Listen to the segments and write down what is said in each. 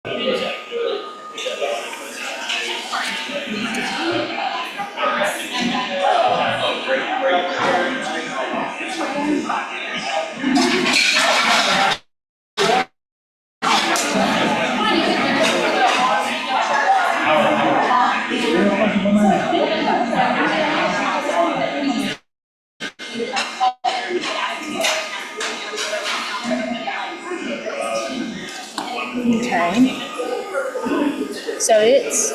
Okay. So it's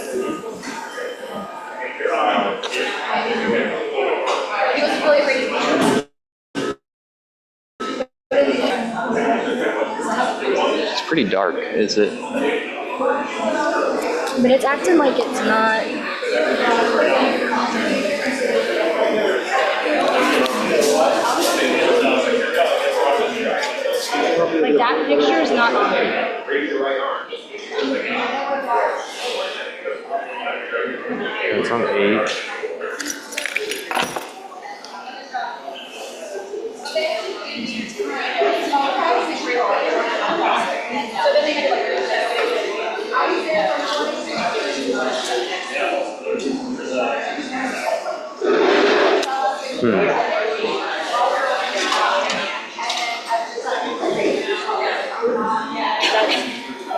pretty dark, is it? but it's acting like it's not. Like that picture is not on. It's on 8.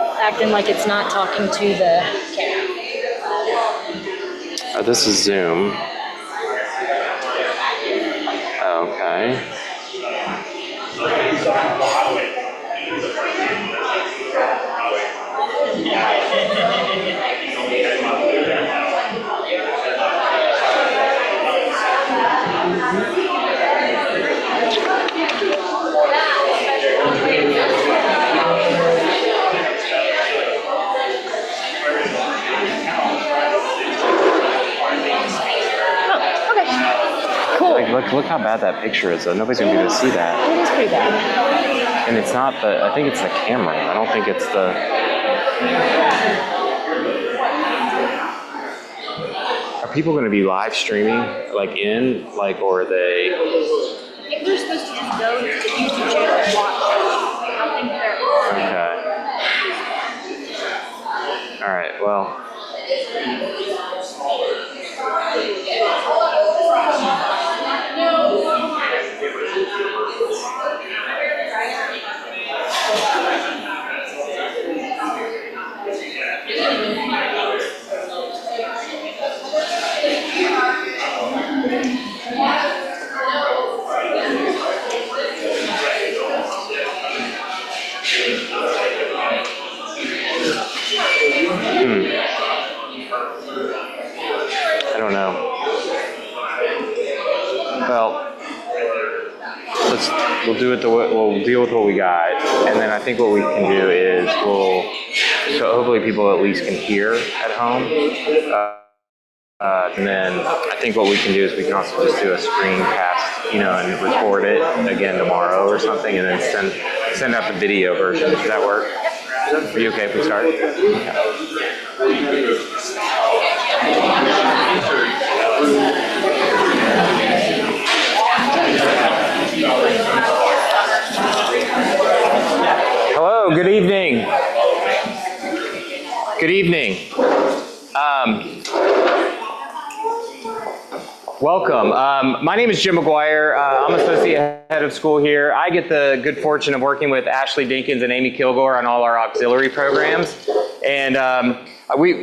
That's acting like it's not talking to the camera. This is Zoom. Okay. Look how bad that picture is, though. Nobody's going to be able to see that. It is pretty bad. And it's not the, I think it's the camera. I don't think it's the... Are people going to be live streaming, like or are they... I think they're supposed to just go to the YouTube channel and watch. I don't think they're on. Okay. All right, well... I don't know. Well, we'll do it we'll deal with what we got, and then I think what we can do is so hopefully people at least can hear at home. And then I think what we can do is we can also just do a screencast, and record it again tomorrow or something, and then send out the video version. Does that work? Are you okay if we start? Yeah. Hello, good evening. Good evening. Welcome. My name is Jim McGuire. I'm associate head of school here. I get the good fortune of working with Ashley Dinkins and Amy Kilgore on all our auxiliary programs. And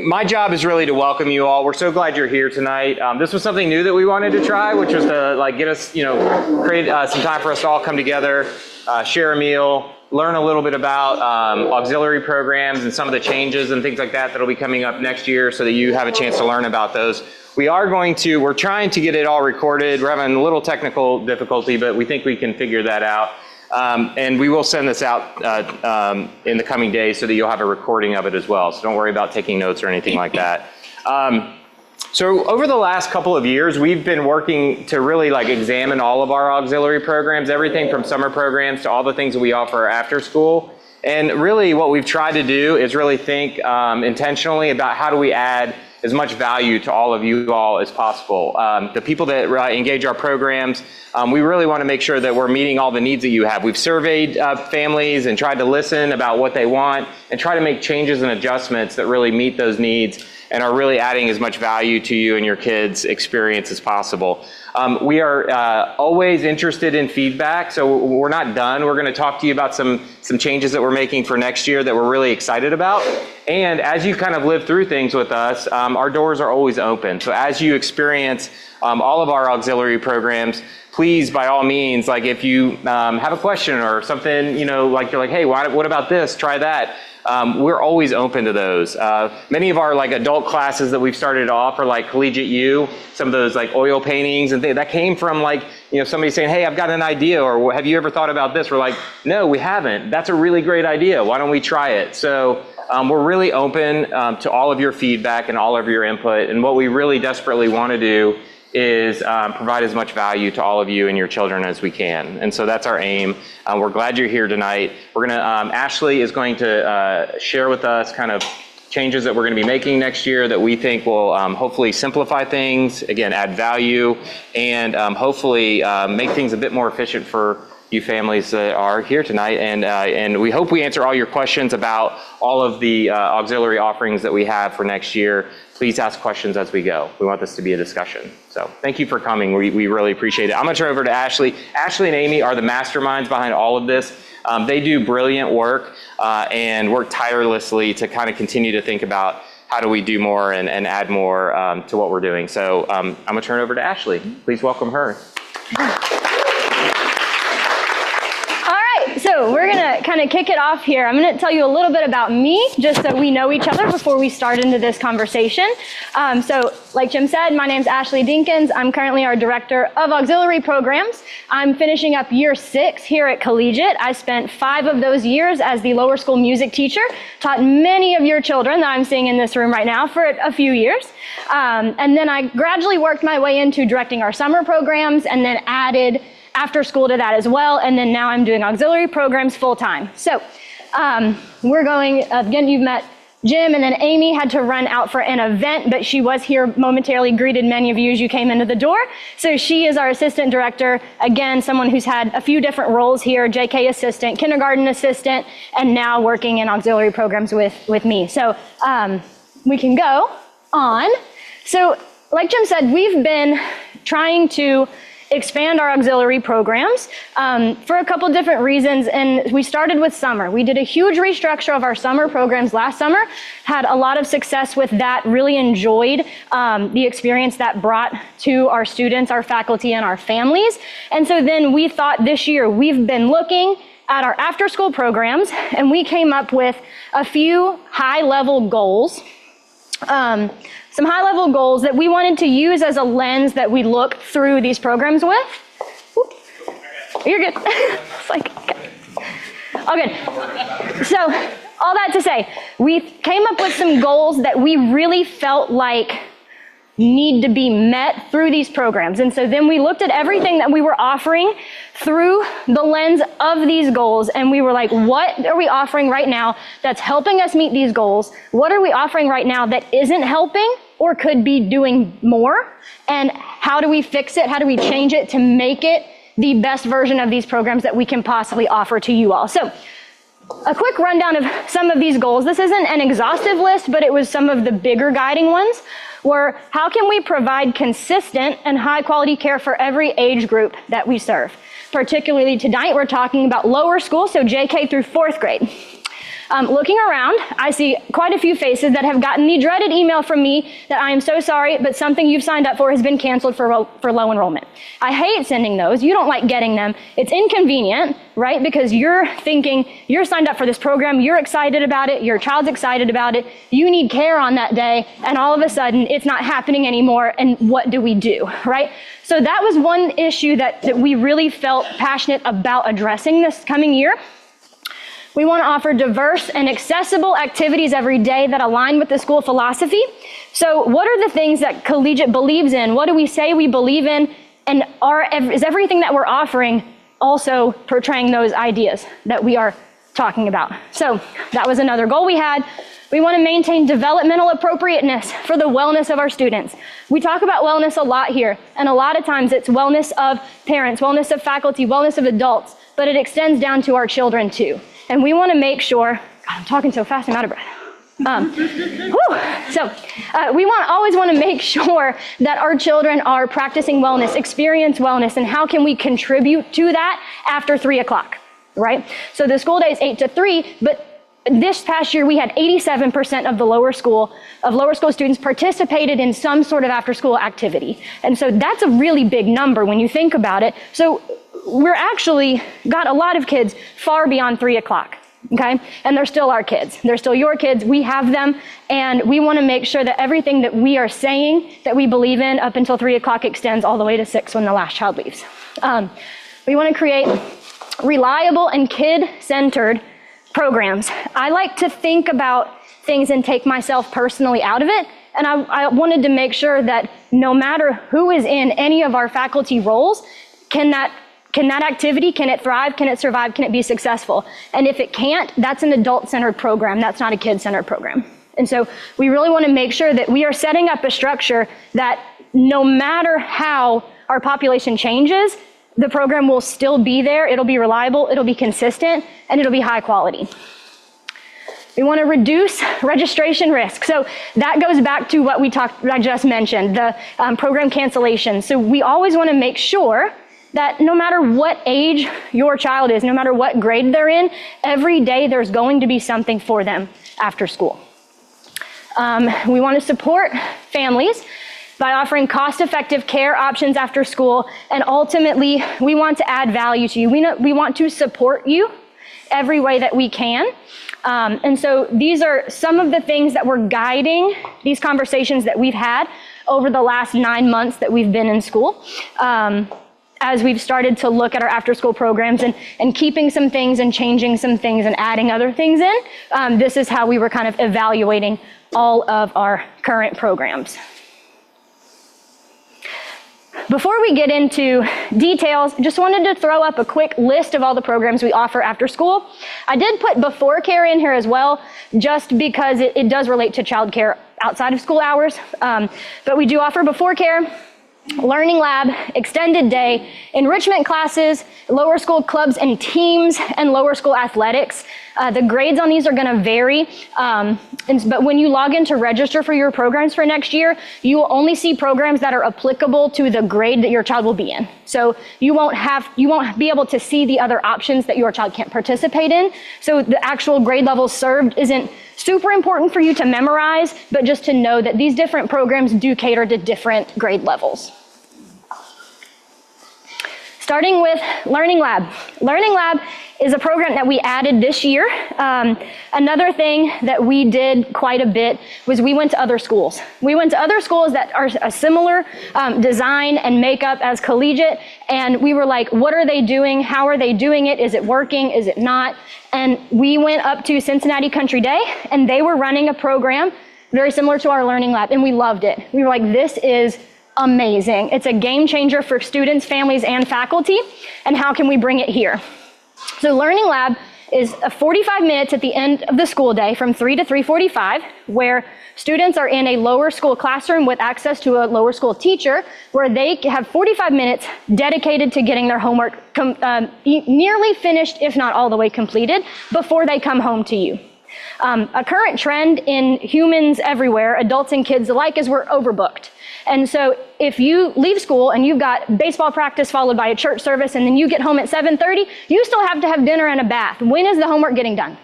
my job is really to welcome you all. We're so glad you're here tonight. This was something new that we wanted to try, which was to get us, create some time for us to all come together, share a meal, learn a little bit about auxiliary programs and some of the changes and things like that that'll be coming up next year, so that you have a chance to learn about those. We're trying to get it all recorded. We're having a little technical difficulty, but we think we can figure that out. And we will send this out in the coming days so that you'll have a recording of it as well. So don't worry about taking notes or anything like that. So over the last couple of years, we've been working to really examine all of our auxiliary programs, everything from summer programs to all the things that we offer after school. And really what we've tried to do is really think intentionally about how do we add as much value to all of you all as possible. The people that engage our programs, we really want to make sure that we're meeting all the needs that you have. We've surveyed families and tried to listen about what they want and try to make changes and adjustments that really meet those needs and are really adding as much value to you and your kids' experience as possible. We are always interested in feedback, so we're not done. We're going to talk to you about some changes that we're making for next year that we're really excited about. And as you kind of live through things with us, our doors are always open. So as you experience all of our auxiliary programs, please, by all means, like if you have a question or something, like you're like, hey, what about this? Try that. We're always open to those. Many of our like adult classes that we've started to offer, like Collegiate U, some of those like oil paintings and things, that came from like, somebody saying, hey, I've got an idea, or have you ever thought about this? We're like, no, we haven't. That's a really great idea. Why don't we try it? So we're really open to all of your feedback and all of your input. And what we really desperately want to do is provide as much value to all of you and your children as we can. And so that's our aim. We're glad you're here tonight. We're going to, Ashley is going to share with us kind of changes that we're going to be making next year that we think will hopefully simplify things, again, add value, and hopefully make things a bit more efficient for you families that are here tonight. And we hope we answer all your questions about all of the auxiliary offerings that we have for next year. Please ask questions as we go. We want this to be a discussion. So thank you for coming. We really appreciate it. I'm going to turn over to Ashley. Ashley and Amy are the masterminds behind all of this. They do brilliant work and work tirelessly to kind of continue to think about how do we do more and add more to what we're doing. So I'm going to turn it over to Ashley. Please welcome her. So we're going to kind of kick it off here. I'm going to tell you a little bit about me, just so we know each other before we start into this conversation. So like Jim said, my name's Ashley Dinkins. I'm currently our Director of Auxiliary Programs. I'm finishing up year 6 here at Collegiate. I spent 5 of those years as the lower school music teacher, taught many of your children that I'm seeing in this room right now for a few years. And then I gradually worked my way into directing our summer programs and then added after school to that as well, and then now I'm doing auxiliary programs full time. So we're going, again, you've met Jim, and then Amy had to run out for an event, but she was here momentarily, greeted many of you as you came into the door. So she is our assistant director, again, someone who's had a few different roles here, JK assistant, kindergarten assistant, and now working in auxiliary programs with me. So we can go on. So like Jim said, we've been trying to expand our auxiliary programs for a couple different reasons, and we started with summer. We did a huge restructure of our summer programs last summer, had a lot of success with that, really enjoyed the experience that brought to our students, our faculty, and our families. And so then we thought this year, we've been looking at our after-school programs, and we came up with a few high-level goals. Some high-level goals that we wanted to use as a lens that we look through these programs with. Whoop. You're good. It's like, okay. All good. So, all that to say, we came up with some goals that we really felt like need to be met through these programs. And so then we looked at everything that we were offering through the lens of these goals, and we were like, what are we offering right now that's helping us meet these goals? What are we offering right now that isn't helping or could be doing more? And how do we fix it? How do we change it to make it the best version of these programs that we can possibly offer to you all? So a quick rundown of some of these goals. This isn't an exhaustive list, but it was some of the bigger guiding ones. Were how can we provide consistent and high quality care for every age group that we serve? Particularly tonight, we're talking about lower school, so JK through 4th grade. Looking around, I see quite a few faces that have gotten the dreaded email from me that I am so sorry, but something you've signed up for has been canceled for low enrollment. I hate sending those. You don't like getting them. It's inconvenient, right? Because you're thinking, you're signed up for this program, you're excited about it, your child's excited about it, you need care on that day, and all of a sudden it's not happening anymore, and what do we do, right? So that was one issue that we really felt passionate about addressing this coming year. We want to offer diverse and accessible activities every day that align with the school philosophy. So what are the things that Collegiate believes in? What do we say we believe in? And is everything that we're offering also portraying those ideas that we are talking about. So that was another goal we had. We want to maintain developmental appropriateness for the wellness of our students. We talk about wellness a lot here, and a lot of times it's wellness of parents, wellness of faculty, wellness of adults, but it extends down to our children too. And we want to make sure, God, I'm talking so fast, I'm out of breath. We always want to make sure that our children are practicing wellness, experience wellness, and how can we contribute to that after 3 o'clock, right? So the school day is 8 to 3, but this past year, we had 87% of the lower school students participated in some sort of after-school activity. And so that's a really big number when you think about it. So we're actually got a lot of kids far beyond 3 o'clock, okay? And they're still our kids. They're still your kids. We have them, and we want to make sure that everything that we are saying that we believe in up until 3 o'clock extends all the way to 6 when the last child leaves. We want to create reliable and kid-centered programs. I like to think about things and take myself personally out of it. And I wanted to make sure that no matter who is in any of our faculty roles, can that activity, can it thrive, can it survive, can it be successful? And if it can't, that's an adult-centered program. That's not a kid-centered program. And so we really want to make sure that we are setting up a structure that no matter how our population changes, the program will still be there, it'll be reliable, it'll be consistent, and it'll be high quality. We want to reduce registration risk. So that goes back to what I just mentioned, the program cancellation. So we always want to make sure that no matter what age your child is, no matter what grade they're in, every day there's going to be something for them after school. We want to support families by offering cost-effective care options after school, and ultimately, we want to add value to you. We want to support you every way that we can. And so these are some of the things that were guiding these conversations that we've had over the last 9 months that we've been in school. As we've started to look at our after-school programs and keeping some things and changing some things and adding other things in, this is how we were kind of evaluating all of our current programs. Before we get into details, just wanted to throw up a quick list of all the programs we offer after school. I did put before care in here as well, just because it does relate to childcare outside of school hours. But we do offer before care, learning lab, extended day, enrichment classes, lower school clubs and teams, and lower school athletics. The grades on these are going to vary, but when you log in to register for your programs for next year, you will only see programs that are applicable to the grade that your child will be in. So you won't be able to see the other options that your child can't participate in. So the actual grade level served isn't super important for you to memorize, but just to know that these different programs do cater to different grade levels. Starting with Learning Lab. Learning Lab is a program that we added this year. Another thing that we did quite a bit was we went to other schools. We went to other schools that are a similar design and makeup as collegiate, and we were like, what are they doing? How are they doing it? Is it working? Is it not? And we went up to Cincinnati Country Day, and they were running a program very similar to our Learning Lab, and we loved it. We were like, this is amazing. It's a game changer for students, families, and faculty, and how can we bring it here? So Learning Lab is 45 minutes at the end of the school day from 3 to 3:45, where students are in a lower school classroom with access to a lower school teacher, where they have 45 minutes dedicated to getting their homework nearly finished, if not all the way completed, before they come home to you. A current trend in humans everywhere, adults and kids alike, is we're overbooked. And so if you leave school and you've got baseball practice followed by a church service, and then you get home at 7:30, you still have to have dinner and a bath. When is the homework getting done,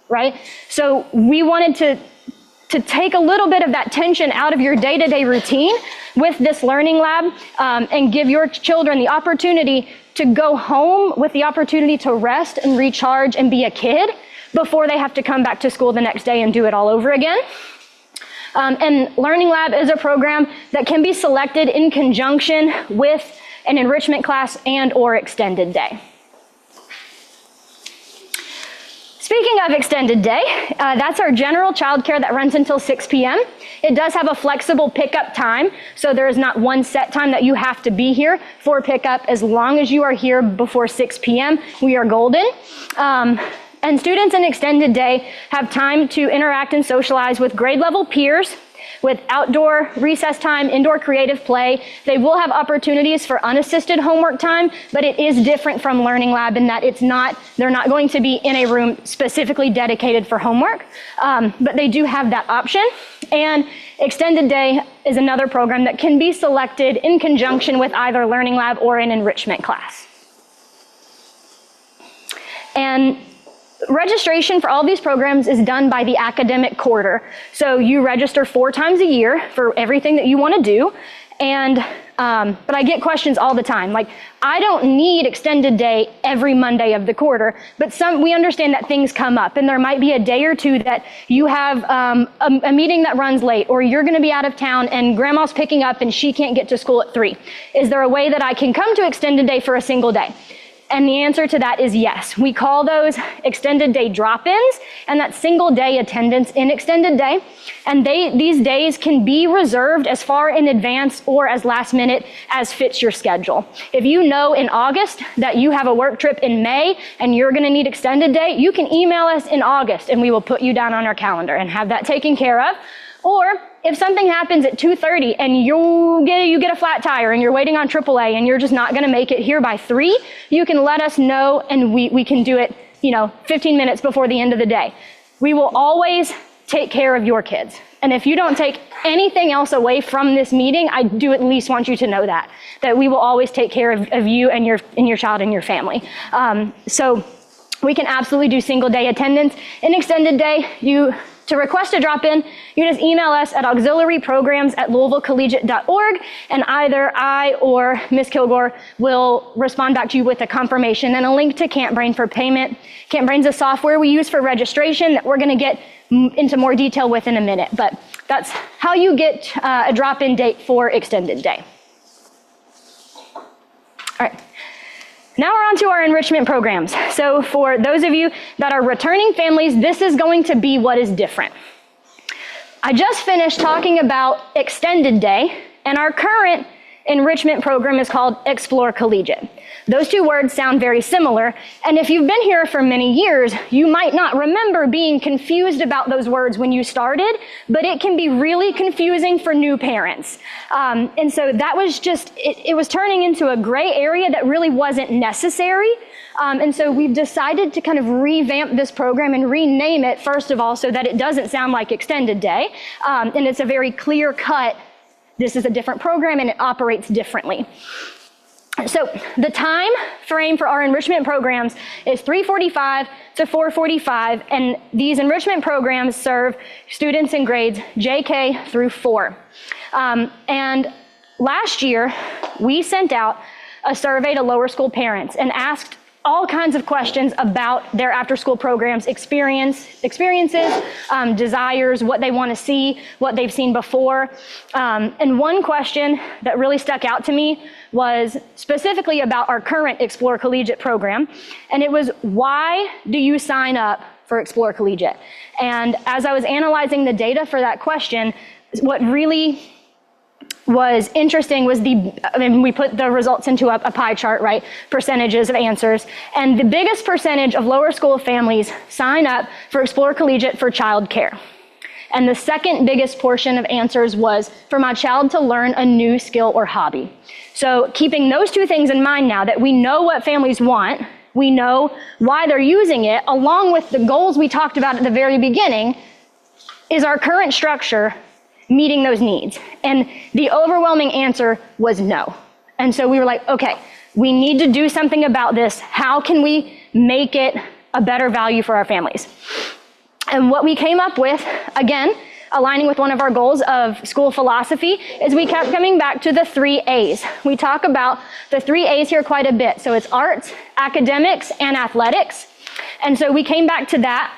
right? So we wanted to take a little bit of that tension out of your day-to-day routine with this Learning Lab, and give your children the opportunity to go home with the opportunity to rest and recharge and be a kid before they have to come back to school the next day and do it all over again. And Learning Lab is a program that can be selected in conjunction with an enrichment class and/or extended day. Speaking of extended day, that's our general childcare that runs until 6 p.m. It does have a flexible pickup time, so there is not one set time that you have to be here for pickup. As long as you are here before 6 p.m., we are golden. And students in extended day have time to interact and socialize with grade level peers, with outdoor recess time, indoor creative play. They will have opportunities for unassisted homework time, but it is different from Learning Lab in that they're not going to be in a room specifically dedicated for homework, but they do have that option. And extended day is another program that can be selected in conjunction with either Learning Lab or an enrichment class. And registration for all these programs is done by the academic quarter. So you register 4 times a year for everything that you want to do. And but I get questions all the time, like, I don't need extended day every Monday of the quarter, but we understand that things come up, and there might be a day or two that you have a meeting that runs late, or you're going to be out of town and grandma's picking up and she can't get to school at 3. Is there a way that I can come to extended day for a single day? And the answer to that is yes. We call those extended day drop-ins, and that's single day attendance in extended day. And these days can be reserved as far in advance or as last minute as fits your schedule. If you know in August that you have a work trip in May and you're gonna need extended day, you can email us in August and we will put you down on our calendar and have that taken care of. Or if something happens at 2:30 and you get a flat tire and you're waiting on AAA and you're just not gonna make it here by 3, you can let us know and we can do it, 15 minutes before the end of the day. We will always take care of your kids. And if you don't take anything else away from this meeting, I do at least want you to know that we will always take care of you and your child and your family. So we can absolutely do single day attendance. In extended day, to request a drop-in, you just email us at auxiliaryprograms@louisvillecollegiate.org, and either I or Ms. Kilgore will respond back to you with a confirmation and a link to CampBrain for payment. CampBrain's a software we use for registration that we're gonna get into more detail with in a minute, but that's how you get a drop-in date for extended day. All right. Now we're on to our enrichment programs. So for those of you that are returning families, this is going to be what is different. I just finished talking about extended day, and our current enrichment program is called Explore Collegiate. Those two words sound very similar, and if you've been here for many years, you might not remember being confused about those words when you started, but it can be really confusing for new parents. And so that was just, it was turning into a gray area that really wasn't necessary. And so we've decided to kind of revamp this program and rename it, first of all, so that it doesn't sound like extended day. And it's a very clear cut, this is a different program and it operates differently. So the time frame for our enrichment programs is 3:45 to 4:45, and these enrichment programs serve students in grades JK through 4. And last year, we sent out a survey to lower school parents and asked all kinds of questions about their after-school programs, experiences, desires, what they want to see, what they've seen before. And one question that really stuck out to me was specifically about our current Explore Collegiate program. And it was, why do you sign up for Explore Collegiate? And as I was analyzing the data for that question, what really was interesting was we put the results into a pie chart, right? Percentages of answers. And the biggest percentage of lower school families sign up for Explore Collegiate for childcare. And the second biggest portion of answers was for my child to learn a new skill or hobby. So keeping those two things in mind now, that we know what families want, we know why they're using it, along with the goals we talked about at the very beginning, is our current structure meeting those needs? And the overwhelming answer was no. And so we were like, okay, we need to do something about this. How can we make it a better value for our families? And what we came up with, again, aligning with one of our goals of school philosophy, is we kept coming back to the 3 A's. We talk about the 3 A's here quite a bit. So it's arts, academics, and athletics. And so we came back to that.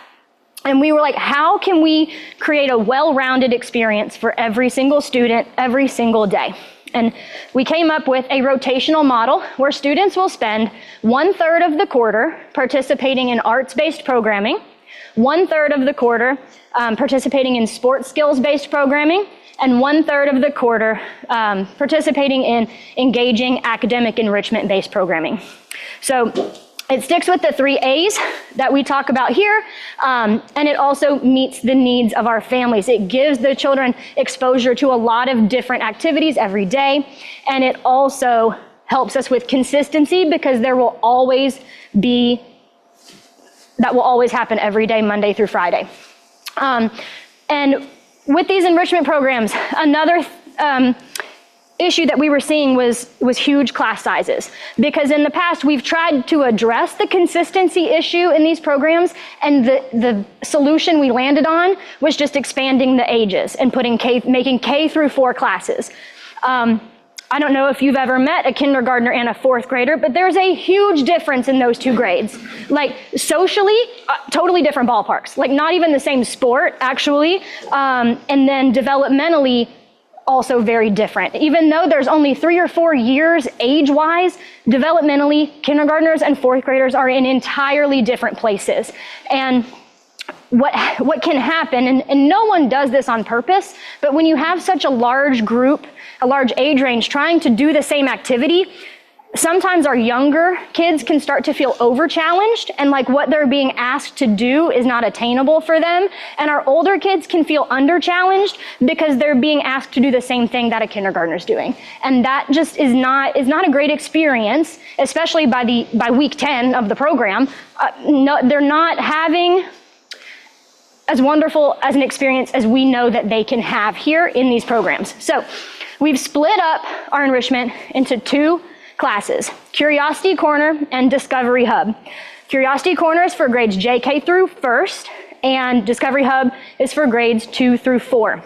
And we were like, how can we create a well-rounded experience for every single student, every single day? And we came up with a rotational model where students will spend 1/3 of the quarter participating in arts-based programming, 1/3 of the quarter participating in sports skills-based programming, and 1/3 of the quarter participating in engaging academic enrichment-based programming. So It sticks with the 3 A's that we talk about here, and it also meets the needs of our families. It gives the children exposure to a lot of different activities every day, and it also helps us with consistency because that will always happen every day, Monday through Friday. And with these enrichment programs, another issue that we were seeing was huge class sizes, because in the past we've tried to address the consistency issue in these programs, and the solution we landed on was just expanding the ages and making K through 4 classes. I don't know if you've ever met a kindergartner and a 4th grader, but there's a huge difference in those 2 grades. Like socially, totally different ballparks, like not even the same sport actually, and then developmentally, also very different. Even though there's only 3 or 4 years age-wise, developmentally, kindergartners and 4th graders are in entirely different places. And what can happen, and no one does this on purpose, but when you have such a large group, a large age range trying to do the same activity, sometimes our younger kids can start to feel over-challenged, and like what they're being asked to do is not attainable for them. And our older kids can feel under-challenged because they're being asked to do the same thing that a kindergartner's doing. And that just is not a great experience, especially by week 10 of the program. They're not having as wonderful as an experience as we know that they can have here in these programs. So we've split up our enrichment into 2 classes, Curiosity Corner and Discovery Hub. Curiosity Corner is for grades JK through 1st, and Discovery Hub is for grades 2 through 4.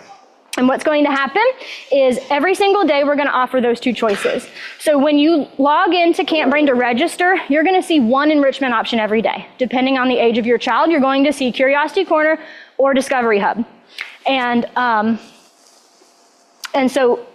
And what's going to happen is every single day we're going to offer those 2 choices. So when you log into CampBrain to register, you're going to see 1 enrichment option every day. Depending on the age of your child, you're going to see Curiosity Corner or Discovery Hub. And so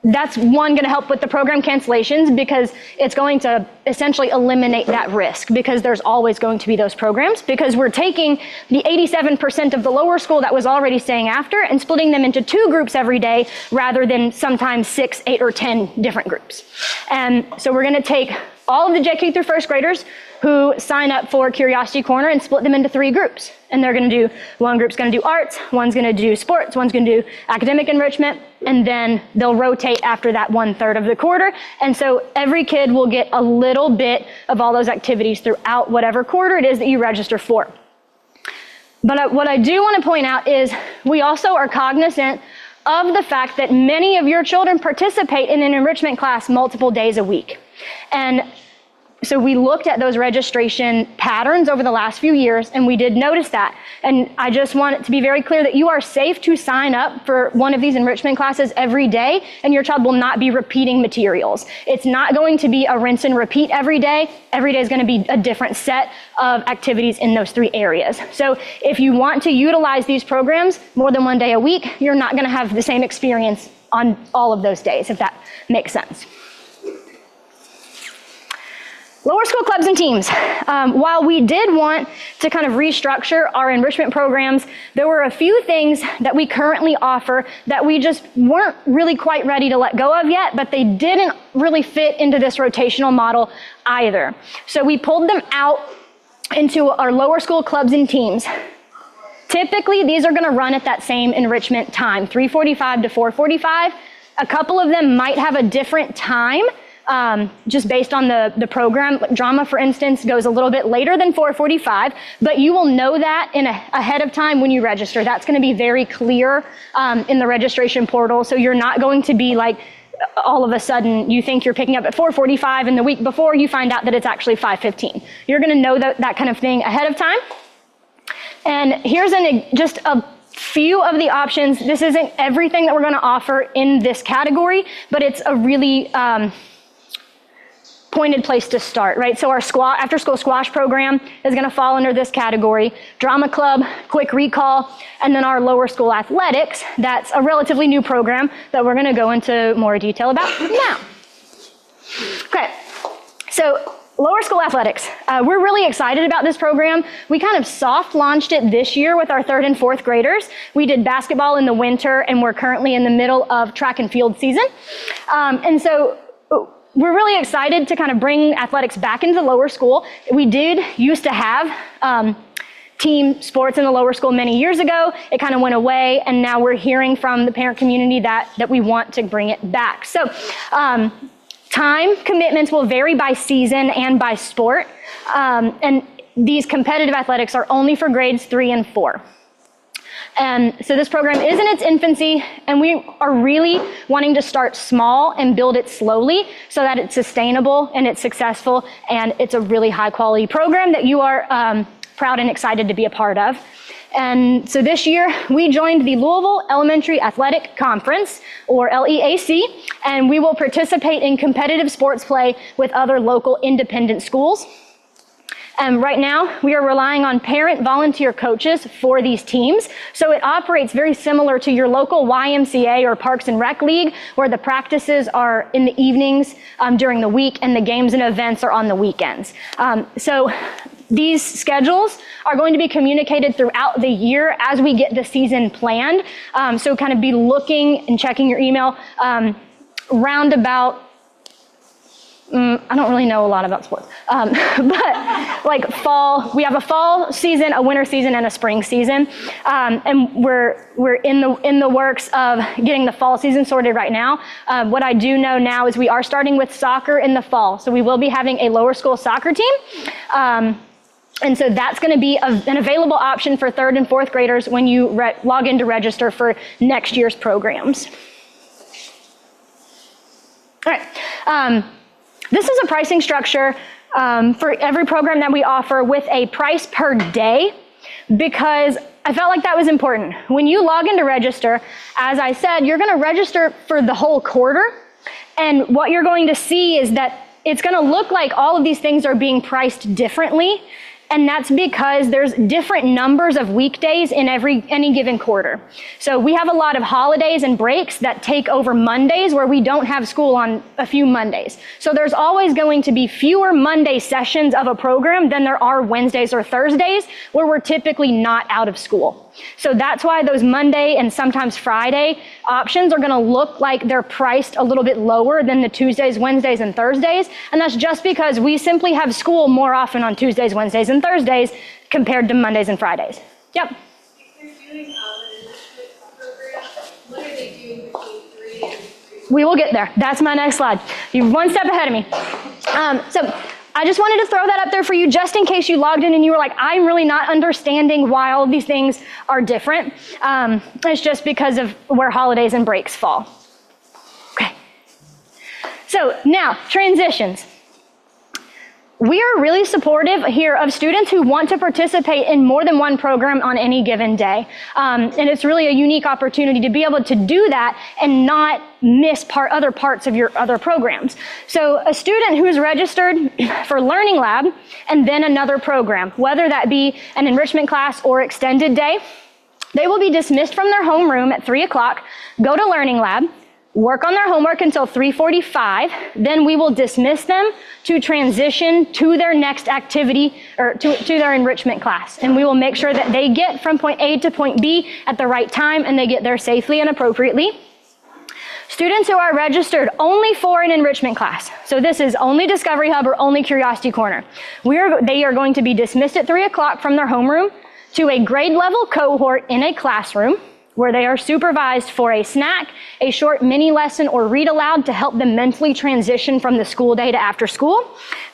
that's going to help with the program cancellations, because it's going to essentially eliminate that risk, because there's always going to be those programs, because we're taking the 87% of the lower school that was already staying after and splitting them into 2 groups every day rather than sometimes 6, 8, or 10 different groups. And so we're going to take all of the JK through 1st graders who sign up for Curiosity Corner and split them into 3 groups. And they're going to do, one group's going to do arts, one's going to do sports, one's going to do academic enrichment, and then they'll rotate after that 1/3 of the quarter. And so every kid will get a little bit of all those activities throughout whatever quarter it is that you register for. But what I do want to point out is we also are cognizant of the fact that many of your children participate in an enrichment class multiple days a week. And so we looked at those registration patterns over the last few years, and we did notice that. And I just want it to be very clear that you are safe to sign up for one of these enrichment classes every day, and your child will not be repeating materials. It's not going to be a rinse and repeat every day. Every day is going to be a different set of activities in those 3 areas. So if you want to utilize these programs more than 1 day a week, you're not going to have the same experience on all of those days, if that makes sense. Lower school clubs and teams. While we did want to kind of restructure our enrichment programs, there were a few things that we currently offer that we just weren't really quite ready to let go of yet, but they didn't really fit into this rotational model either. So we pulled them out into our lower school clubs and teams. Typically, these are going to run at that same enrichment time, 3:45 to 4:45. A couple of them might have a different time, just based on the program. Drama, for instance, goes a little bit later than 4:45, but you will know that ahead of time when you register. That's going to be very clear in the registration portal, so you're not going to be like, all of a sudden you think you're picking up at 4:45 and the week before you find out that it's actually 5:15. You're going to know that kind of thing ahead of time. And here's just a few of the options. This isn't everything that we're going to offer in this category, but it's a really pointed place to start, right? So our after school squash program is going to fall under this category. Drama club, quick recall, and then our lower school athletics. That's a relatively new program that we're going to go into more detail about now. Okay, so lower school athletics. We're really excited about this program. We kind of soft launched it this year with our 3rd and 4th graders. We did basketball in the winter, and we're currently in the middle of track and field season. And so we're really excited to kind of bring athletics back into the lower school. We did used to have team sports in the lower school many years ago. It kind of went away, and now we're hearing from the parent community that we want to bring it back. So time commitments will vary by season and by sport, and these competitive athletics are only for grades 3 and 4. And so this program is in its infancy, and we are really wanting to start small and build it slowly so that it's sustainable and it's successful, and it's a really high quality program that you are proud and excited to be a part of. And so this year we joined the Louisville Elementary Athletic Conference, or LEAC, and we will participate in competitive sports play with other local independent schools. And right now, we are relying on parent volunteer coaches for these teams. So it operates very similar to your local YMCA or Parks and Rec League, where the practices are in the evenings during the week, and the games and events are on the weekends. So these schedules are going to be communicated throughout the year as we get the season planned. So kind of be looking and checking your email round about, I don't really know a lot about sports, but like fall, we have a fall season, a winter season, and a spring season, and we're in the works of getting the fall season sorted right now. What I do know now is we are starting with soccer in the fall, so we will be having a lower school soccer team, and so that's going to be an available option for 3rd and 4th graders when you log in to register for next year's programs. All right. This is a pricing structure for every program that we offer with a price per day, because I felt like that was important. When you log in to register, as I said, you're going to register for the whole quarter, and what you're going to see is that it's going to look like all of these things are being priced differently, and that's because there's different numbers of weekdays in any given quarter. So we have a lot of holidays and breaks that take over Mondays where we don't have school on a few Mondays. So there's always going to be fewer Monday sessions of a program than there are Wednesdays or Thursdays where we're typically not out of school. So that's why those Monday and sometimes Friday options are going to look like they're priced a little bit lower than the Tuesdays, Wednesdays, and Thursdays. And that's just because we simply have school more often on Tuesdays, Wednesdays, and Thursdays compared to Mondays and Fridays. Yep. If they're doing an enrichment program, what are they doing between 3 and 3? We will get there. That's my next slide. You're one step ahead of me. So I just wanted to throw that up there for you just in case you logged in and you were like, I'm really not understanding why all of these things are different. It's just because of where holidays and breaks fall. Okay. So now, transitions. We are really supportive here of students who want to participate in more than one program on any given day. And it's really a unique opportunity to be able to do that and not miss other parts of your other programs. So a student who's registered for Learning Lab and then another program, whether that be an enrichment class or extended day, they will be dismissed from their homeroom at 3 o'clock, go to Learning Lab, work on their homework until 3:45, then we will dismiss them to transition to their next activity or to their enrichment class. And we will make sure that they get from point A to point B at the right time and they get there safely and appropriately. Students who are registered only for an enrichment class, so this is only Discovery Hub or only Curiosity Corner, they are going to be dismissed at 3 o'clock from their homeroom to a grade level cohort in a classroom, where they are supervised for a snack, a short mini lesson, or read aloud to help them mentally transition from the school day to after school.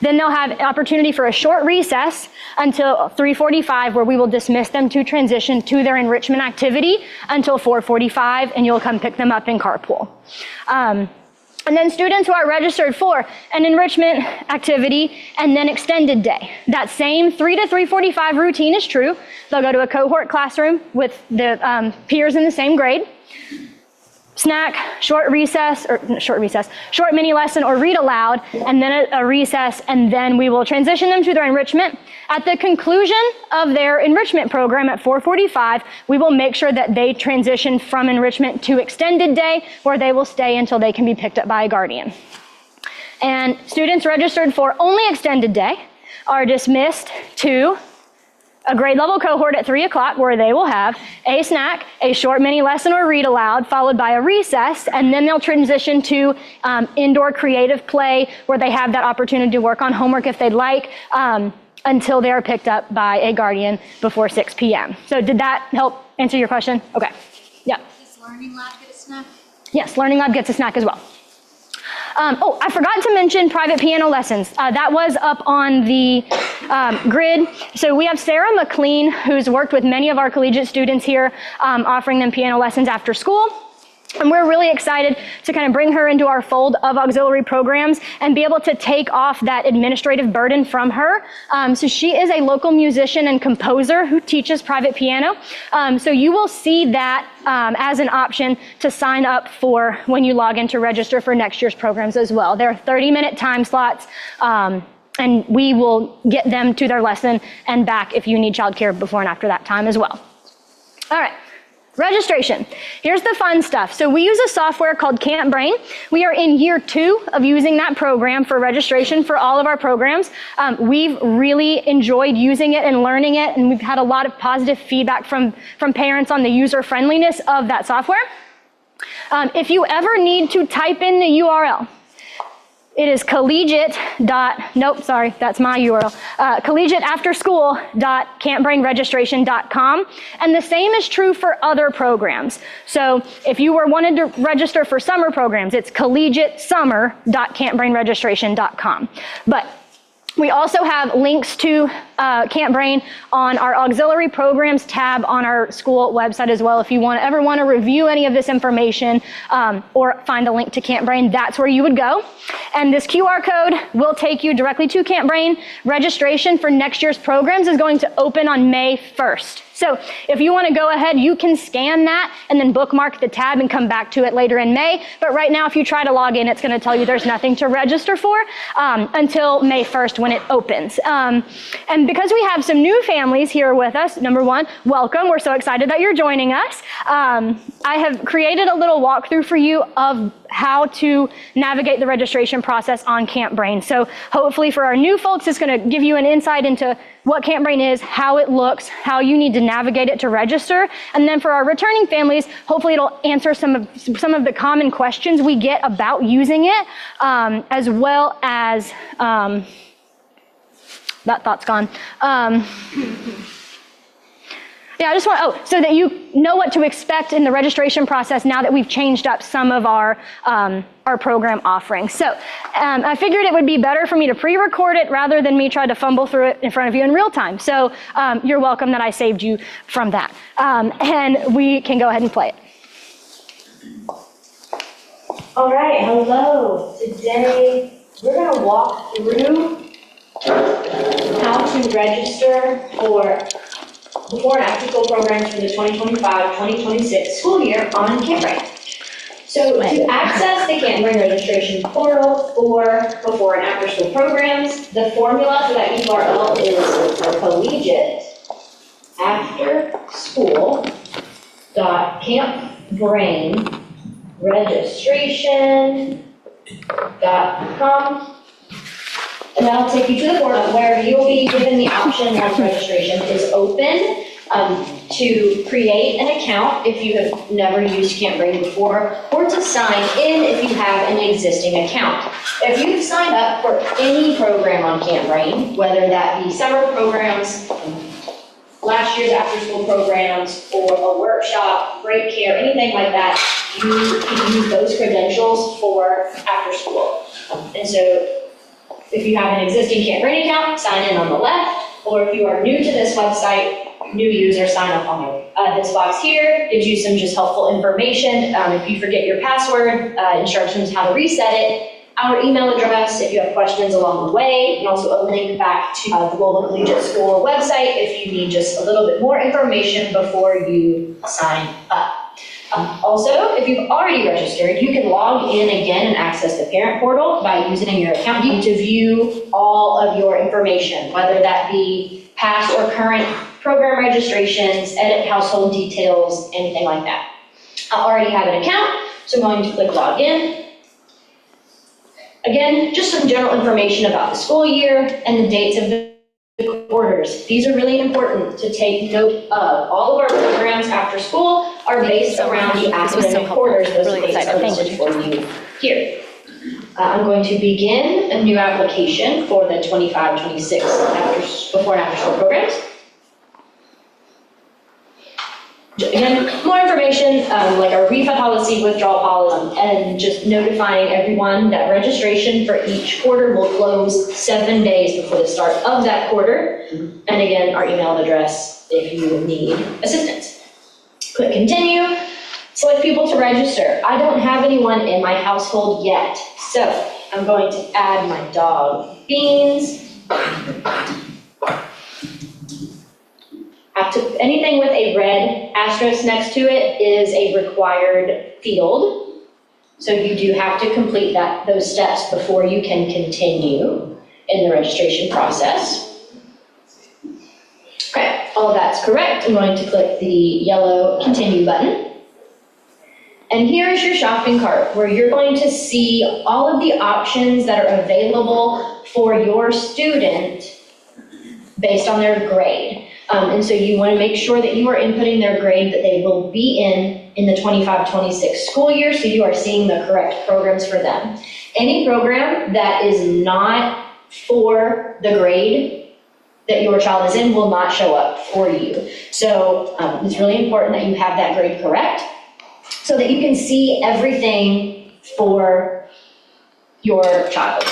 Then they'll have an opportunity for a short recess until 3:45, where we will dismiss them to transition to their enrichment activity until 4:45, and you'll come pick them up in carpool. And then students who are registered for an enrichment activity and then extended day. That same 3 to 3:45 routine is true. They'll go to a cohort classroom with the peers in the same grade. Snack, short mini lesson or read aloud, and then a recess, and then we will transition them to their enrichment. At the conclusion of their enrichment program at 4:45, we will make sure that they transition from enrichment to extended day, where they will stay until they can be picked up by a guardian. And students registered for only extended day are dismissed to a grade level cohort at 3 o'clock where they will have a snack, a short mini lesson or read aloud, followed by a recess, and then they'll transition to indoor creative play where they have that opportunity to work on homework if they'd like, until they're picked up by a guardian before 6 p.m. So did that help answer your question? Okay. Yeah. Does Learning Lab get a snack? Yes, Learning Lab gets a snack as well. Oh, I forgot to mention private piano lessons. That was up on the grid. So we have Sarah McLean, who's worked with many of our collegiate students here, offering them piano lessons after school. And we're really excited to kind of bring her into our fold of auxiliary programs and be able to take off that administrative burden from her. So she is a local musician and composer who teaches private piano. So you will see that as an option to sign up for when you log in to register for next year's programs as well. There are 30-minute time slots, and we will get them to their lesson and back if you need childcare before and after that time as well. All right. Registration. Here's the fun stuff. So we use a software called Camp Brain. We are in year 2 of using that program for registration for all of our programs. We've really enjoyed using it and learning it, and we've had a lot of positive feedback from parents on the user friendliness of that software. If you ever need to type in the URL, it is collegiateafterschool.campbrainregistration.com. And the same is true for other programs. So if you were wanted to register for summer programs, it's collegiatesummer.campbrainregistration.com. But we also have links to Camp Brain on our auxiliary programs tab on our school website as well. If you ever want to review any of this information or find a link to Camp Brain, that's where you would go. And this QR code will take you directly to Camp Brain. Registration for next year's programs is going to open on May 1st. So if you want to go ahead, you can scan that and then bookmark the tab and come back to it later in May. But right now, if you try to log in, it's going to tell you there's nothing to register for until May 1st when it opens. And because we have some new families here with us, number one, welcome. We're so excited that you're joining us. I have created a little walkthrough for you of how to navigate the registration process on Camp Brain. So hopefully for our new folks, it's going to give you an insight into what Camp Brain is, how it looks, how you need to navigate it to register. And then for our returning families, hopefully it'll answer some of the common questions we get about using it, as well as, that thought's gone. Yeah, I just want, so that you know what to expect in the registration process now that we've changed up some of our program offerings. So I figured it would be better for me to pre-record it rather than me try to fumble through it in front of you in real time. So you're welcome that I saved you from that. And we can go ahead and play it. All right, hello. Today we're going to walk through how to register for before and after school programs for the 2025-2026 school year on Camp Brain. So to access the Camp Brain registration portal for before and after school programs, the formula for that URL is collegiate after school campbrainregistration.com. And that'll take you to the portal where you'll be given the option once registration is open to create an account if you have never used Camp Brain before, or to sign in if you have an existing account. If you've signed up for any program on Camp Brain, whether that be summer programs, last year's after-school programs, or a workshop, break care, anything like that, you can use those credentials for after school. And so if you have an existing Camp Brain account, sign in on the left, or if you are new to this website, new user, sign up on this box here. Gives you some just helpful information. If you forget your password, instructions how to reset it, our email address if you have questions along the way, and also a link back to the Global Collegiate School website if you need just a little bit more information before you sign up. Also, if you've already registered, you can log in again and access the parent portal by using your account to view all of your information, whether that be past or current program registrations, edit household details, anything like that. I already have an account, so I'm going to click log in. Again, just some general information about the school year and the dates of the quarters. These are really important to take note of. All of our programs after school are based around the academic quarters. Those dates are listed for you here. I'm going to begin a new application for the 25-26 before and after school programs. Again, more information, like our refund policy, withdrawal policy, and just notifying everyone that registration for each quarter will close 7 days before the start of that quarter. And again, our email address if you need assistance. Click continue, select people to register. I don't have anyone in my household yet, so I'm going to add my dog, Beans. Anything with a red asterisk next to it is a required field. So you do have to complete those steps before you can continue in the registration process. Okay, all of that's correct. I'm going to click the yellow continue button. And here is your shopping cart where you're going to see all of the options that are available for your student based on their grade. And so you want to make sure that you are inputting their grade that they will be in the 25-26 school year, so you are seeing the correct programs for them. Any program that is not for the grade that your child is in will not show up for you. So it's really important that you have that grade correct so that you can see everything for your child.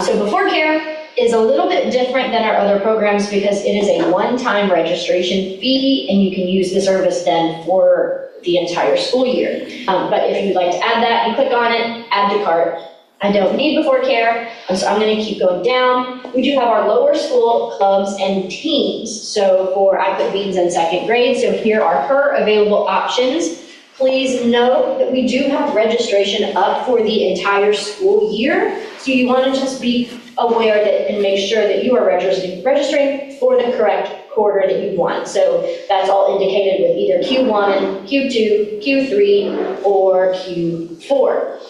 So Before Care is a little bit different than our other programs because it is a one-time registration fee and you can use the service then for the entire school year. But if you'd like to add that, you click on it, add to cart. I don't need Before Care, so I'm going to keep going down. We do have our lower school clubs and teams. So I put Beans in second grade, so here are her available options. Please note that we do have registration up for the entire school year, so you want to just be aware that and make sure that you are registering for the correct quarter that you want. So that's all indicated with either Q1, Q2, Q3, or Q4.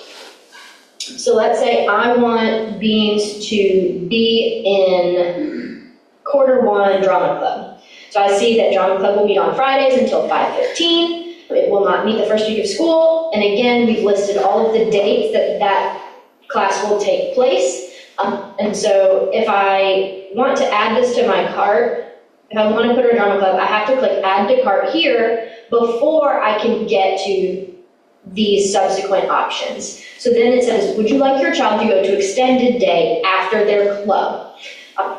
So let's say I want Beans to be in Q1 Drama Club. So I see that Drama Club will meet on Fridays until 5:15. It will not meet the first week of school. And again, we've listed all of the dates that class will take place. And so if I want to add this to my cart, if I want to put her in Drama Club, I have to click add to cart here before I can get to these subsequent options. So then it says, would you like your child to go to extended day after their club?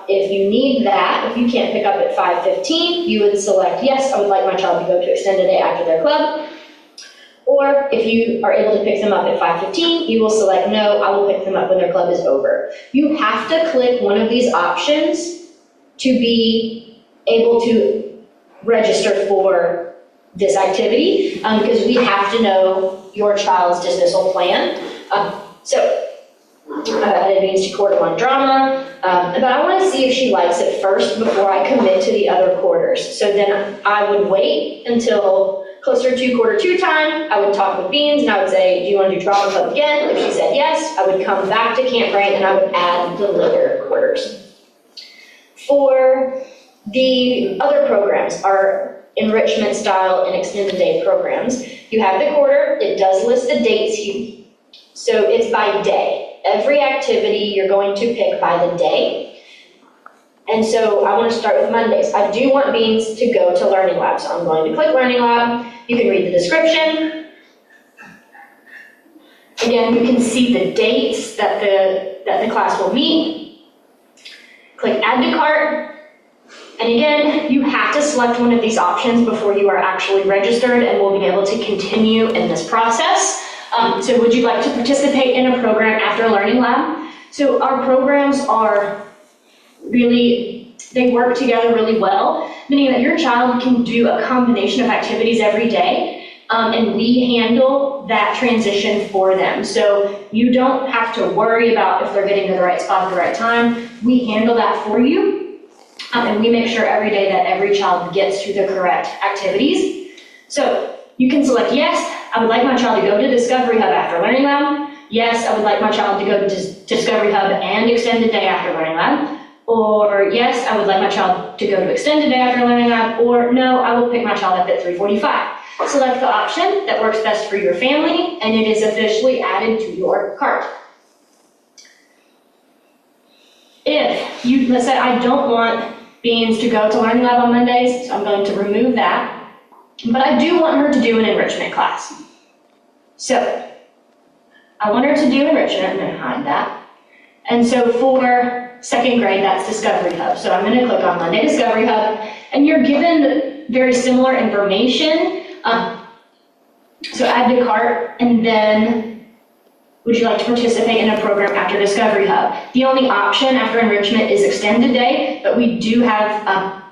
If you need that, if you can't pick up at 5:15, you would select, yes, I would like my child to go to extended day after their club. Or if you are able to pick them up at 5:15, you will select, no, I will pick them up when their club is over. You have to click one of these options to be able to register for this activity, because we have to know your child's dismissal plan. It means to Q1 Drama, but I want to see if she likes it first before I commit to the other quarters. So then I would wait until closer to Q2 time. I would talk with Beans and I would say, do you want to do Drama Club again? If she said yes, I would come back to Camp Bright and I would add the later quarters. For the other programs, our enrichment style and extended day programs, you have the quarter, it does list the dates here. So it's by day. Every activity you're going to pick by the day. And so I want to start with Mondays. I do want Beans to go to Learning Lab, so I'm going to click Learning Lab. You can read the description. Again, you can see the dates that the class will meet. Click Add to Cart. And again, you have to select one of these options before you are actually registered and will be able to continue in this process. So would you like to participate in a program after Learning Lab? So our programs are really, they work together really well, meaning that your child can do a combination of activities every day, and we handle that transition for them. So you don't have to worry about if they're getting to the right spot at the right time. We handle that for you, and we make sure every day that every child gets to the correct activities. So you can select yes, I would like my child to go to Discovery Hub after Learning Lab. Yes, I would like my child to go to Discovery Hub and Extended Day after Learning Lab. or yes, I would like my child to go to extended day after learning lab, or no, I will pick my child up at 3:45. Select the option that works best for your family, and it is officially added to your cart. If you, let's say I don't want Beans to go to Learning Lab on Mondays, so I'm going to remove that, but I do want her to do an enrichment class. So I want her to do enrichment, I'm gonna hide that. And so for second grade, that's Discovery Hub. So I'm gonna click on Monday Discovery Hub, and you're given very similar information. So add to cart, and then would you like to participate in a program after Discovery Hub? The only option after enrichment is extended day, but we do have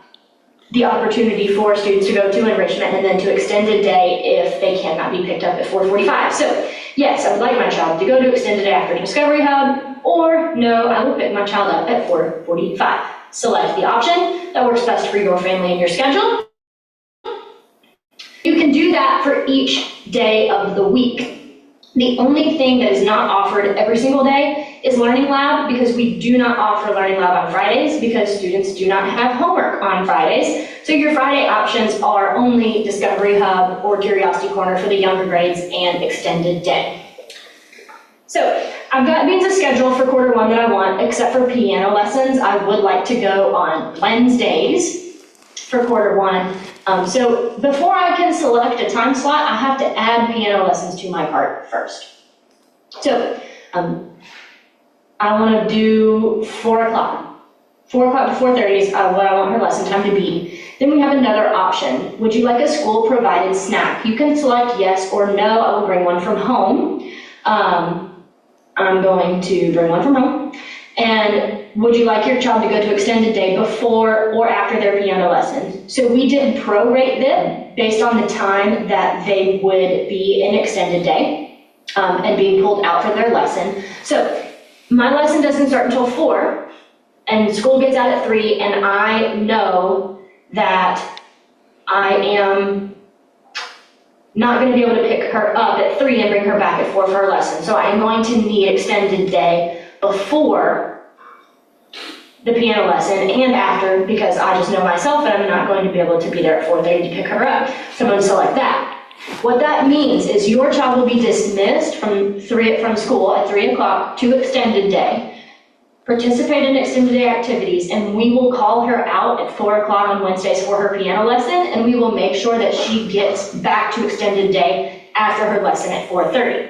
the opportunity for students to go to enrichment and then to extended day if they cannot be picked up at 4:45. So yes, I would like my child to go to extended day after Discovery Hub, or no, I will pick my child up at 4:45. Select the option that works best for your family and your schedule. You can do that for each day of the week. The only thing that is not offered every single day is Learning Lab, because we do not offer Learning Lab on Fridays because students do not have homework on Fridays. So your Friday options are only Discovery Hub or Curiosity Corner for the younger grades and extended day. So I've got Beans' schedule for quarter one that I want, except for piano lessons. I would like to go on Wednesdays for quarter one. So before I can select a time slot, I have to add piano lessons to my cart first. So I want to do 4 o'clock. 4 o'clock to 4:30 is what I want her lesson time to be. Then we have another option. Would you like a school-provided snack? You can select yes or no. I will bring one from home. I'm going to bring one from home. And would you like your child to go to extended day before or after their piano lesson? So we did prorate them based on the time that they would be in extended day and being pulled out for their lesson. So my lesson doesn't start until 4, and school gets out at 3, and I know that I am not going to be able to pick her up at 3 and bring her back at 4 for her lesson. So I am going to need extended day before the piano lesson and after, because I just know myself that I'm not going to be able to be there at 4:30 to pick her up. So I'm going to select that. What that means is your child will be dismissed from school at 3 o'clock to extended day, participate in extended day activities, and we will call her out at 4 o'clock on Wednesdays for her piano lesson, and we will make sure that she gets back to extended day after her lesson at 4:30.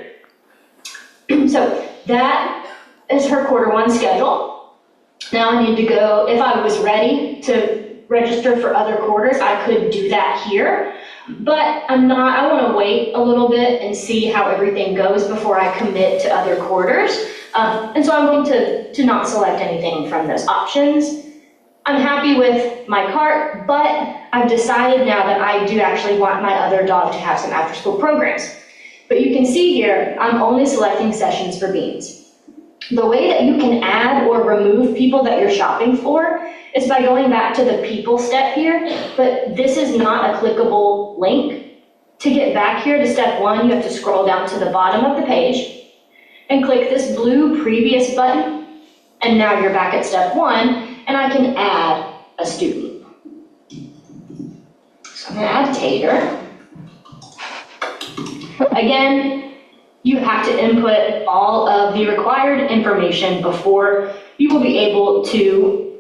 So that is her quarter one schedule. Now I need to go, if I was ready to register for other quarters, I could do that here, but I'm not. I want to wait a little bit and see how everything goes before I commit to other quarters. And so I'm going to not select anything from those options. I'm happy with my cart, but I've decided now that I do actually want my other dog to have some after-school programs. But you can see here, I'm only selecting sessions for Beans. The way that you can add or remove people that you're shopping for is by going back to the people step here, but this is not a clickable link. To get back here to step 1, you have to scroll down to the bottom of the page and click this blue previous button, and now you're back at step 1, and I can add a student. So I'm gonna add Tater. Again, you have to input all of the required information before you will be able to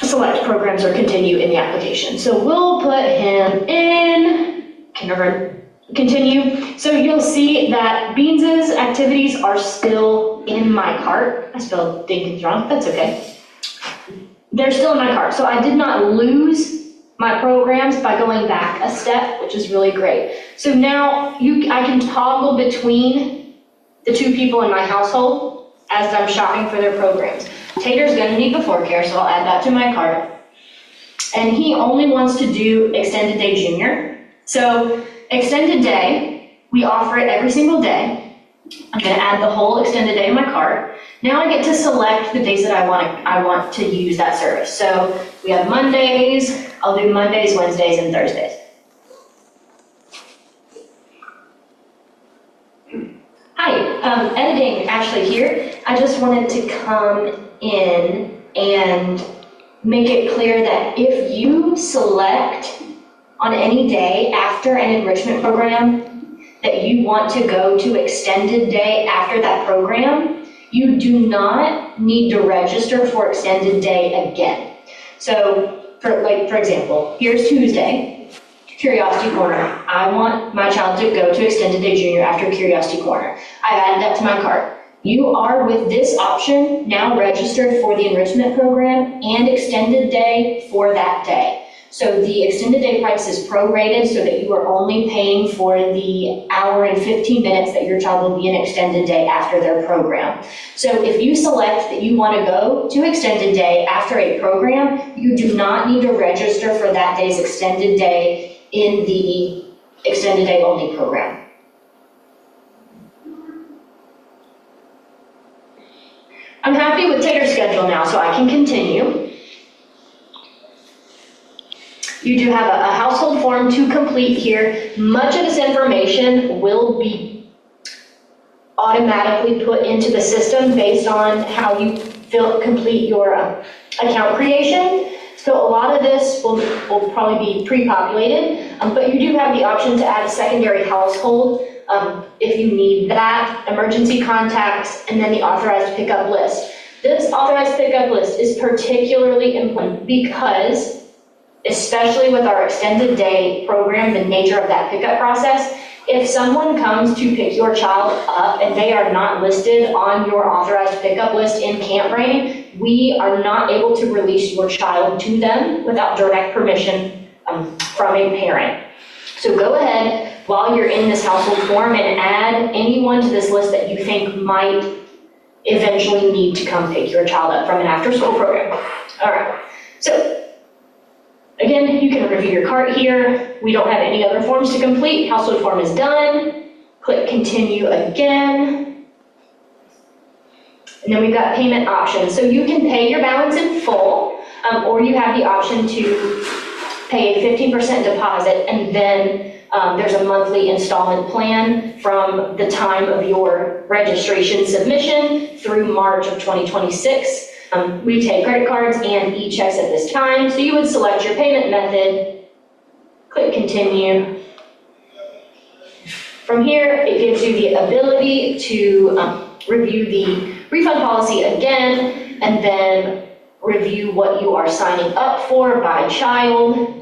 select programs or continue in the application. So we'll put him in kindergarten, continue. So you'll see that Beans' activities are still in my cart. I spelled Dinkins wrong, that's okay. They're still in my cart, so I did not lose my programs by going back a step, which is really great. So now I can toggle between the 2 people in my household as I'm shopping for their programs. Tater's gonna need before care, so I'll add that to my cart. And he only wants to do extended day junior. So extended day, we offer it every single day. I'm gonna add the whole extended day in my cart. Now I get to select the days that I want to use that service. So we have Mondays, I'll do Mondays, Wednesdays, and Thursdays. Hi, editing Ashley here. I just wanted to come in and make it clear that if you select on any day after an enrichment program that you want to go to extended day after that program, you do not need to register for extended day again. So for example, here's Tuesday, Curiosity Corner. I want my child to go to extended day junior after Curiosity Corner. I've added that to my cart. You are, with this option, now registered for the enrichment program and extended day for that day. So the extended day price is prorated so that you are only paying for the hour and 15 minutes that your child will be in extended day after their program. So if you select that you want to go to extended day after a program, you do not need to register for that day's extended day in the extended day only program. I'm happy with Tater's schedule now, so I can continue. You do have a household form to complete here. Much of this information will be automatically put into the system based on how you complete your account creation. So a lot of this will probably be pre-populated, but you do have the option to add a secondary household if you need that, emergency contacts, and then the authorized pickup list. This authorized pickup list is particularly important because, especially with our extended day program, the nature of that pickup process, if someone comes to pick your child up and they are not listed on your authorized pickup list in Camp Brain, we are not able to release your child to them without direct permission from a parent. So go ahead while you're in this household form and add anyone to this list that you think might eventually need to come pick your child up from an after-school program. All right, so again, you can review your cart here. We don't have any other forms to complete. Household form is done. Click continue again. And then we've got payment options. So you can pay your balance in full, or you have the option to pay a 15% deposit, and then there's a monthly installment plan from the time of your registration submission through March of 2026. We take credit cards and e-checks at this time, so you would select your payment method, click continue. From here, it gives you the ability to review the refund policy again, and then review what you are signing up for by child.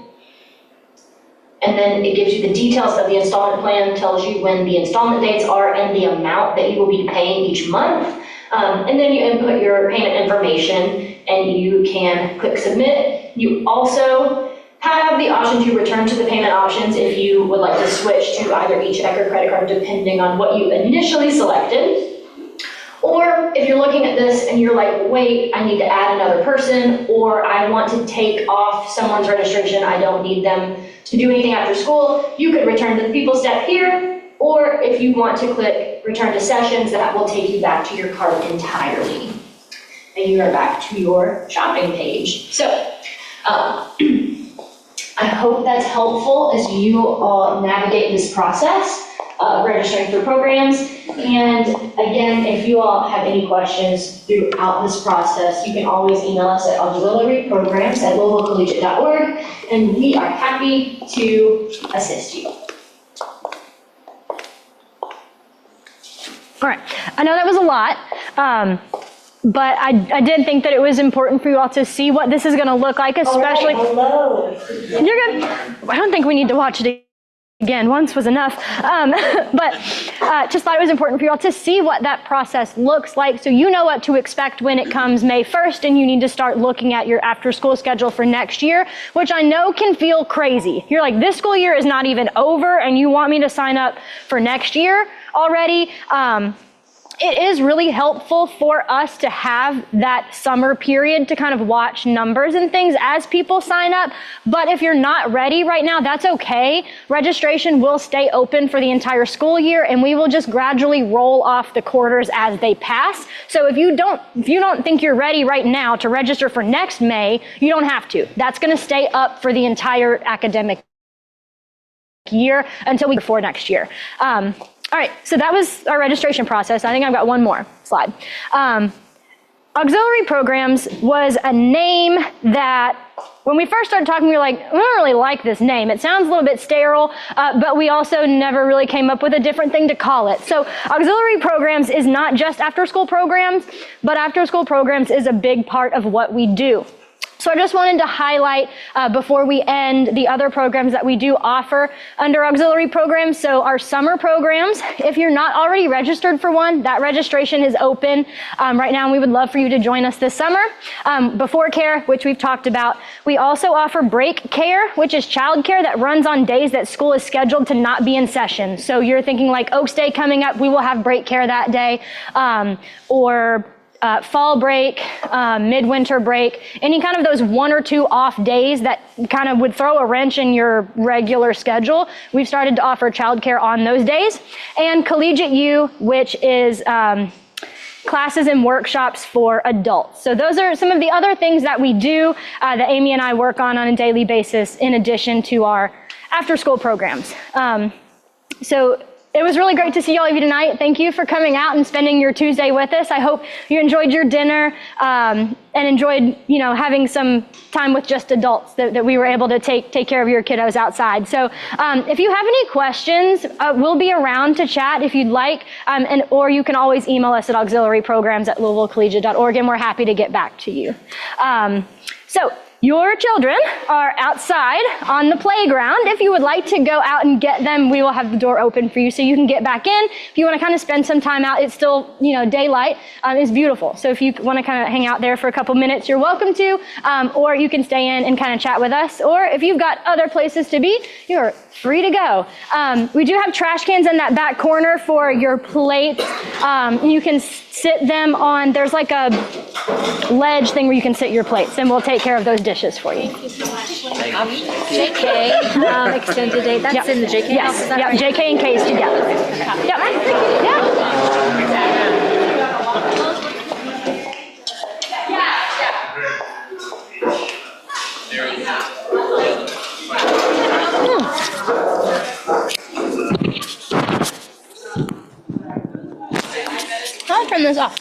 And then it gives you the details of the installment plan, tells you when the installment dates are and the amount that you will be paying each month. And then you input your payment information and you can click submit. You also have the option to return to the payment options if you would like to switch to either e-check or credit card, depending on what you initially selected. Or if you're looking at this and you're like, wait, I need to add another person, or I want to take off someone's registration, I don't need them to do anything after school, you could return to the people step here, or if you want to click return to sessions, that will take you back to your cart entirely. And you are back to your shopping page. So, I hope that's helpful as you all navigate this process. Registering for programs. And again, if you all have any questions throughout this process, you can always email us at auxiliaryprograms@louisvillecollegiate.org, and we are happy to assist you. All right, I know that was a lot, but I did think that it was important for you all to see what this is gonna look like, especially. All right, hello. You're good. I don't think we need to watch it again. Once was enough. But just thought it was important for you all to see what that process looks like so you know what to expect when it comes May 1st and you need to start looking at your after school schedule for next year, which I know can feel crazy. You're like, this school year is not even over and you want me to sign up for next year already. It is really helpful for us to have that summer period to kind of watch numbers and things as people sign up. But if you're not ready right now, that's okay. Registration will stay open for the entire school year and we will just gradually roll off the quarters as they pass. So if you don't think you're ready right now to register for next May, you don't have to. That's going to stay up for the entire academic year until before next year. All right, so that was our registration process. I think I've got one more slide. Auxiliary programs was a name that when we first started talking, we were like, we don't really like this name. It sounds a little bit sterile, but we also never really came up with a different thing to call it. So auxiliary programs is not just after-school programs, but after-school programs is a big part of what we do. So I just wanted to highlight before we end the other programs that we do offer under auxiliary programs. So our summer programs, if you're not already registered for one, that registration is open right now, and we would love for you to join us this summer. Before care, which we've talked about, we also offer break care, which is child care that runs on days that school is scheduled to not be in session. So you're thinking like Oaks Day coming up, we will have break care that day, or fall break, midwinter break, any kind of those 1 or 2 off days that kind of would throw a wrench in your regular schedule. We've started to offer childcare on those days. And Collegiate U, which is classes and workshops for adults. So those are some of the other things that we do that Amy and I work on a daily basis in addition to our after-school programs. So it was really great to see all of you tonight. Thank you for coming out and spending your Tuesday with us. I hope you enjoyed your dinner and enjoyed, having some time with just adults that we were able to take care of your kiddos outside. So if you have any questions, we'll be around to chat if you'd like, or you can always email us at auxiliaryprograms@louisvillecollegiate.org, and we're happy to get back to you. So your children are outside on the playground. If you would like to go out and get them, we will have the door open for you so you can get back in. If you want to kind of spend some time out, it's still, daylight. It's beautiful. So if you want to kind of hang out there for a couple minutes, you're welcome to, or you can stay in and kind of chat with us. Or if you've got other places to be, you're free to go. We do have trash cans in that back corner for your plates. You can sit them on, there's like a ledge thing where you can sit your plates, and we'll take care of those dishes for you. JK, extended date, that's in the JK house, is that Yep, right? JK and K's together. Yep. I'll turn this off.